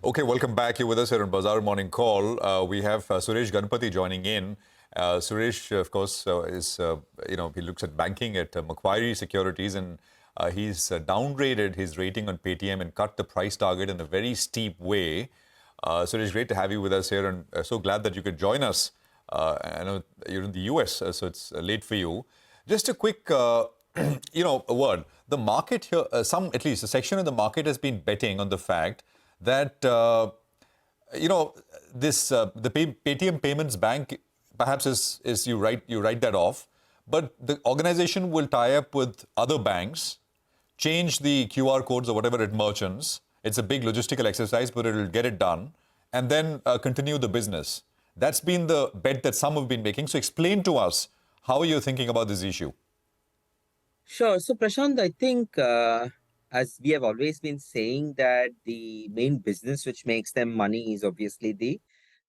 Okay, welcome back. You're with us here on Bazaar Morning Call. We have Suresh Ganapathy joining in. Suresh, of course, he looks at banking at Macquarie Securities, and he's downgraded his rating on Paytm and cut the price target in a very steep way. Suresh, great to have you with us here, and so glad that you could join us. I know you're in the US, so it's late for you. Just a quick, a word. The market here, at least a section of the market has been betting on the fact that the Paytm Payments Bank perhaps is you write that off, but the organization will tie up with other banks, change the QR codes or whatever it merchants. It's a big logistical exercise, but it'll get it done, and then continue the business. That's been the bet that some have been making. So explain to us how you're thinking about this issue. Sure. So, Prashant, I think as we have always been saying that the main business which makes them money is obviously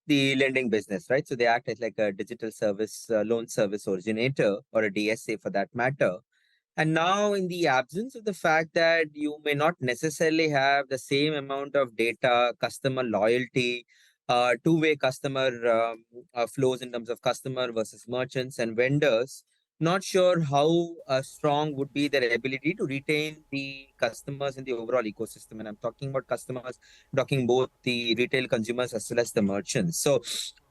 the lending business, right? So they act as like a digital service, loan service originator or a DSA for that matter. And now in the absence of the fact that you may not necessarily have the same amount of data, customer loyalty, two-way customer flows in terms of customer versus merchants and vendors, not sure how strong would be their ability to retain the customers in the overall ecosystem. And I'm talking about customers, talking both the retail consumers as well as the merchants. So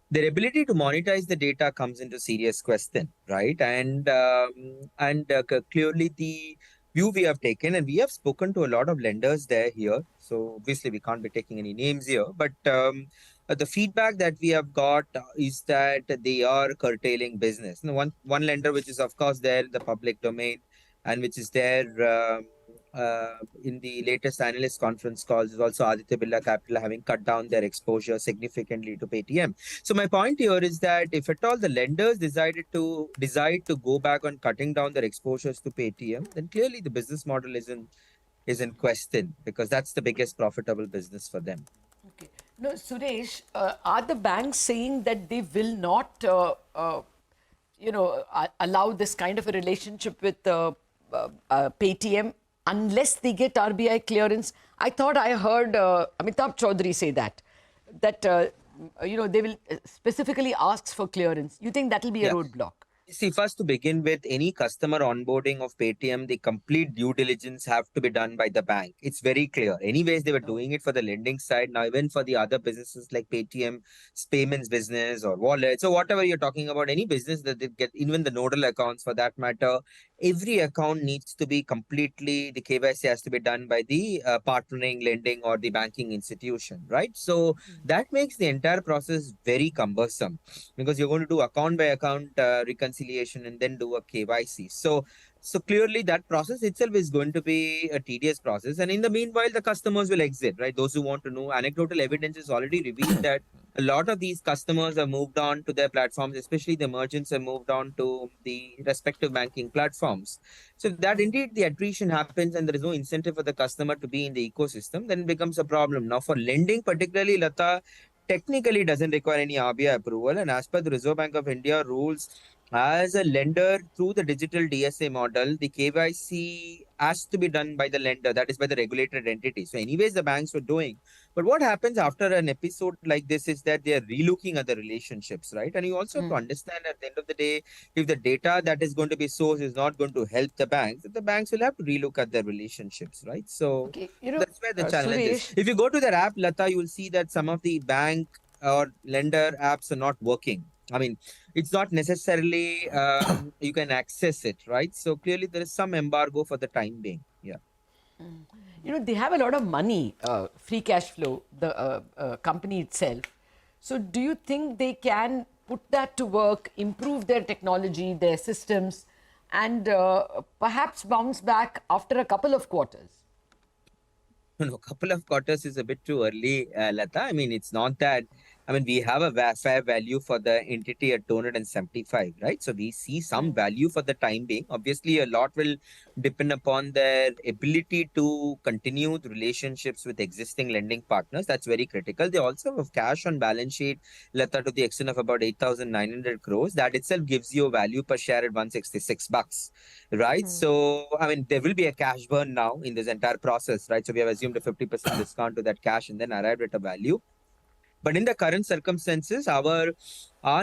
their ability to monetize the data comes into serious question, right? And clearly the view we have taken, and we have spoken to a lot of lenders here. So obviously we can't be taking any names here, but the feedback that we have got is that they are curtailing business. Now, one lender, which is of course there in the public domain, and which is there in the latest analyst conference calls, is also Aditya Birla Capital having cut down their exposure significantly to Paytm. So my point here is that if at all the lenders decide to go back on cutting down their exposures to Paytm, then clearly the business model is in question, because that's the biggest profitable business for them. Okay. No, Suresh, are the banks saying that they will not, allow this kind of a relationship with Paytm unless they get RBI clearance? I thought I heard Amitabh Chaudhary say that they will specifically ask for clearance. You think that will be a roadblock? See, first to begin with, any customer onboarding of Paytm, the complete due diligence have to be done by the bank. It's very clear. Anyways, they were doing it for the lending side. Now, even for the other businesses like Paytm's payments business or wallets or whatever you're talking about, any business that they get, even the nodal accounts for that matter, every account needs to be completely, the KYC has to be done by the partnering lending or the banking institution, right? So that makes the entire process very cumbersome, because you're going to do account by account reconciliation and then do a KYC. So clearly that process itself is going to be a tedious process. And in the meanwhile, the customers will exit, right? Those who want to know, anecdotal evidence is already revealed that a lot of these customers have moved on to their platforms, especially the merchants have moved on to the respective banking platforms. So that indeed the attrition happens and there is no incentive for the customer to be in the ecosystem, then it becomes a problem. Now for lending, particularly, Latha, technically doesn't require any RBI approval. And as per the Reserve Bank of India rules, as a lender through the digital DSA model, the KYC has to be done by the lender, that is by the regulated entity. So anyways, the banks were doing. But what happens after an episode like this is that they are relooking at the relationships, right? And you also have to understand at the end of the day, if the data that is going to be sourced is not going to help the banks will have to relook at their relationships, right? So that's where the challenge is. If you go to their app, Latha, you will see that some of the bank or lender apps are not working. I mean, it's not necessarily you can access it, right? So clearly there is some embargo for the time being. Yeah. They have a lot of money, free cash flow, the company itself. So do you think they can put that to work, improve their technology, their systems, and perhaps bounce back after a couple of quarters? A couple of quarters is a bit too early, Latha. I mean, it's not that I mean, we have a fair value for the entity at 275, right? So we see some value for the time being. Obviously, a lot will depend upon their ability to continue the relationships with existing lending partners. That's very critical. They also have cash on balance sheet, Latha, to the extent of about 8,900 crores. That itself gives you a value per share at 166 bucks, right? So, I mean, there will be a cash burn now in this entire process, right? So we have assumed a 50% discount to that cash and then arrived at a value. But in the current circumstances, our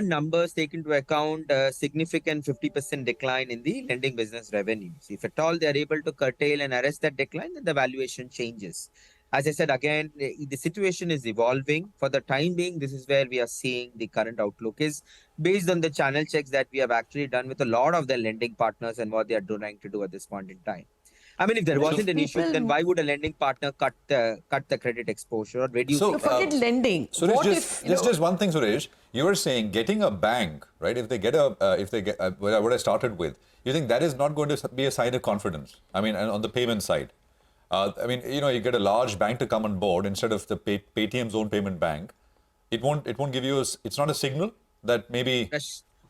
numbers take into account a significant 50% decline in the lending business revenues. If at all they are able to curtail and arrest that decline, then the valuation changes. As I said, again, the situation is evolving. For the time being, this is where we are seeing the current outlook is based on the channel checks that we have actually done with a lot of the lending partners and what they are trying to do at this point in time. I mean, if there wasn't an issue, then why would a lending partner cut the credit exposure or reduce? So, forget lending. Suresh, What just one thing, Suresh. You were saying getting a bank, right? If they get what I started with, you think that is not going to be a sign of confidence? I mean, on the payment side, I mean, you get a large bank to come on board instead of the Paytm's own payment bank. It won't give you. It's not a signal that maybe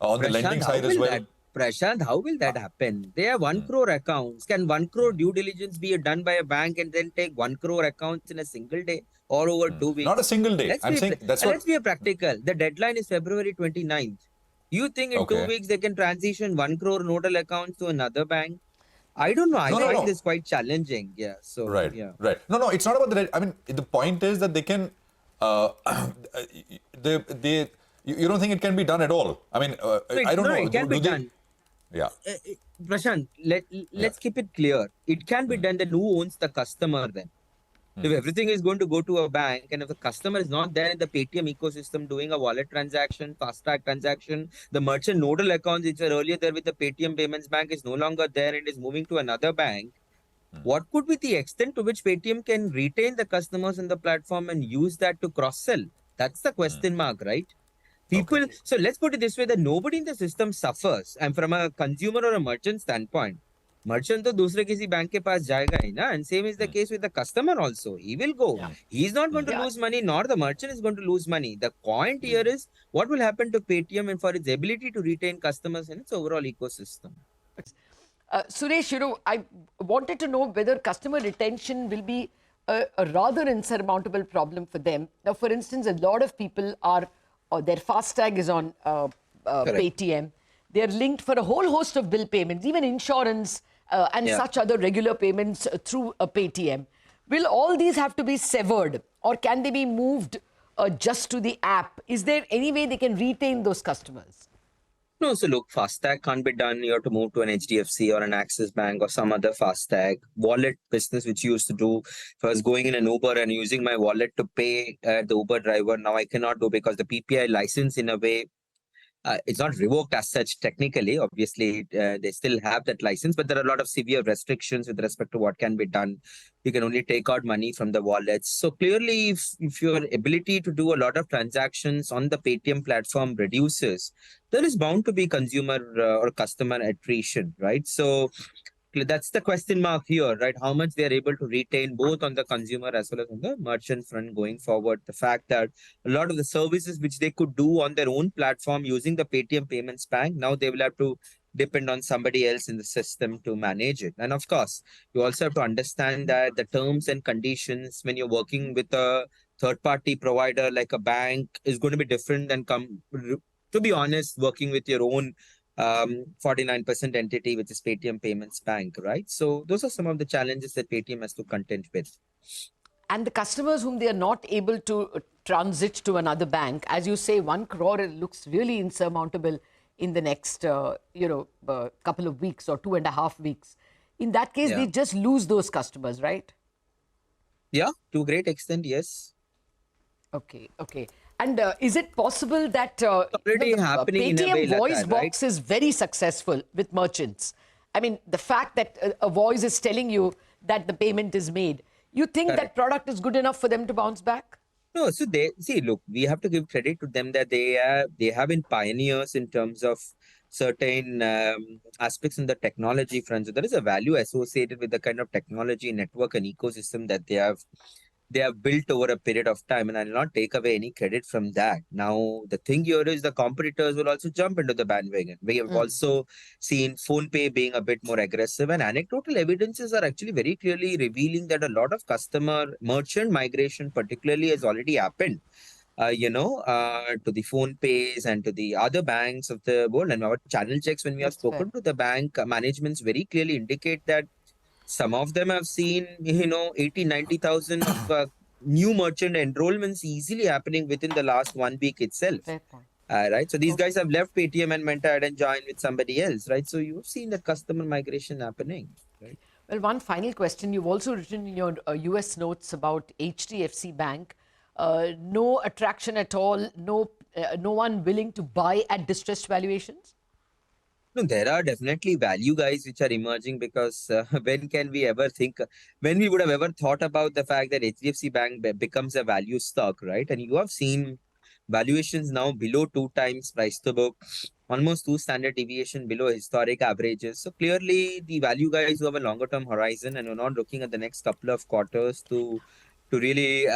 on the lending side as well. Prashant, how will that happen? They have 1 crore accounts. Can 1 crore due diligence be done by a bank and then take 1 crore accounts in a single day or over 2 weeks? Not a single day. Let's be practical. The deadline is February 29th. You think in 2 weeks they can transition 1 crore nodal accounts to another bank? I don't know. I find this quite challenging. Yeah. So right. Yeah. Right. No. It's not about that. I mean, the point is that they can. You don't think it can be done at all? I mean, I don't know. It can be done. Yeah. Prashant, let's keep it clear. It can be done. Then who owns the customer then? If everything is going to go to a bank and if the customer is not there in the Paytm ecosystem doing a wallet transaction, fast-track transaction, the merchant nodal accounts which were earlier there with the Paytm Payments Bank is no longer there and is moving to another bank, what could be the extent to which Paytm can retain the customers in the platform and use that to cross-sell? That's the question mark, right? So let's put it this way, that nobody in the system suffers. And from a consumer or a merchant standpoint, merchant to दूसरे किसी bank के पास जाएगा ही ना, and same is the case with the customer also. He will go. He's not going to lose money, nor the merchant is going to lose money. The point here is what will happen to Paytm and for its ability to retain customers in its overall ecosystem. Suresh, I wanted to know whether customer retention will be a rather insurmountable problem for them. Now, for instance, a lot of people are their FASTag is on Paytm. They're linked for a whole host of bill payments, even insurance and such other regular payments through a Paytm. Will all these have to be severed or can they be moved just to the app? Is there any way they can retain those customers? No, so look, FASTag can't be done. You have to move to an HDFC or an Axis Bank or some other FASTag. Wallet business, which you used to do, if I was going in an Uber and using my wallet to pay the Uber driver, now I cannot do because the PPI license in a way, it's not revoked as such technically. Obviously, they still have that license, but there are a lot of severe restrictions with respect to what can be done. You can only take out money from the wallets. So clearly, if your ability to do a lot of transactions on the Paytm platform reduces, there is bound to be consumer or customer attrition, right? So that's the question mark here, right? How much they are able to retain both on the consumer as well as on the merchant front going forward. The fact that a lot of the services which they could do on their own platform using the Paytm Payments Bank, now they will have to depend on somebody else in the system to manage it. And of course, you also have to understand that the terms and conditions when you're working with a third-party provider like a bank is going to be different than to be honest, working with your own 49% entity, which is Paytm Payments Bank, right? So those are some of the challenges that Paytm has to contend with. And the customers whom they are not able to transit to another bank, as you say, 1 crore looks really insurmountable in the next, couple of weeks or 2.5 weeks. In that case, they just lose those customers, right? Yeah, to a great extent, yes. Okay. And is it possible that Paytm voice box is very successful with merchants? I mean, the fact that a voice is telling you that the payment is made, you think that product is good enough for them to bounce back? No, so look, we have to give credit to them that they have been pioneers in terms of certain aspects in the technology front. So there is a value associated with the kind of technology, network and ecosystem that they have they have built over a period of time, and I'll not take away any credit from that. Now, the thing here is the competitors will also jump into the bandwagon. We have also seen PhonePe being a bit more aggressive, and anecdotal evidences are actually very clearly revealing that a lot of customer merchant migration, particularly, has already happened. To the phone pays and to the other banks of the world. And our channel checks, when we have That's fair. spoken to the bank managements, very clearly indicate that some of them have seen, 80, 90,000 of new merchant enrollments easily happening within the last 1 week itself. Fair point. Right. So these guys have left Paytm and went ahead and joined with somebody else. Right. So you've seen that customer migration happening. Right. Well, one final question. You've also written in your US notes about HDFC Bank. No attraction at all. No one willing to buy at distressed valuations. No, there are definitely value guys which are emerging because when we would have ever thought about the fact that HDFC Bank becomes a value stock, right? And you have seen valuations now below 2 times price to book, almost 2 standard deviation below historic averages. So clearly the value guys who have a longer term horizon and are not looking at the next couple of quarters to really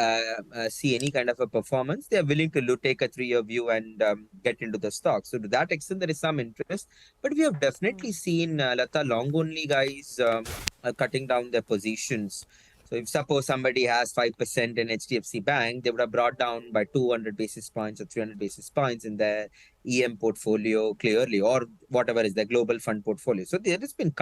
see any kind of a performance, they are willing to take a 3-year view and get into the stock. So to that extent, there is some interest. But we have definitely seen Latha long only guys cutting down their positions. So if suppose somebody has 5% in HDFC Bank, they would have brought down by 200 basis points or 300 basis points in their EM portfolio clearly, or whatever is their global fund portfolio. So there has been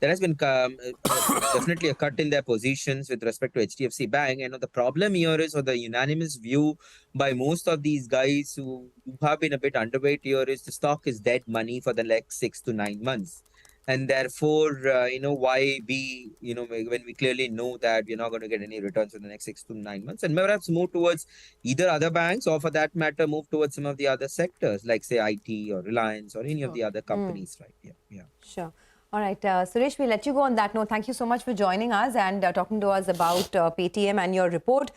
definitely a cut in their positions with respect to HDFC Bank. And the problem here is, or the unanimous view by most of these guys who have been a bit underweight here, is the stock is dead money for the next 6 to 9 months. And therefore, why be, when we clearly know that we're not going to get any returns in the next 6 to 9 months, and perhaps move towards either other banks, or for that matter, move towards some of the other sectors, like say IT or Reliance or any of the other companies, right? Yeah. Sure. All right, Suresh, we'll let you go on that note. Thank you so much for joining us and talking to us about Paytm and your report.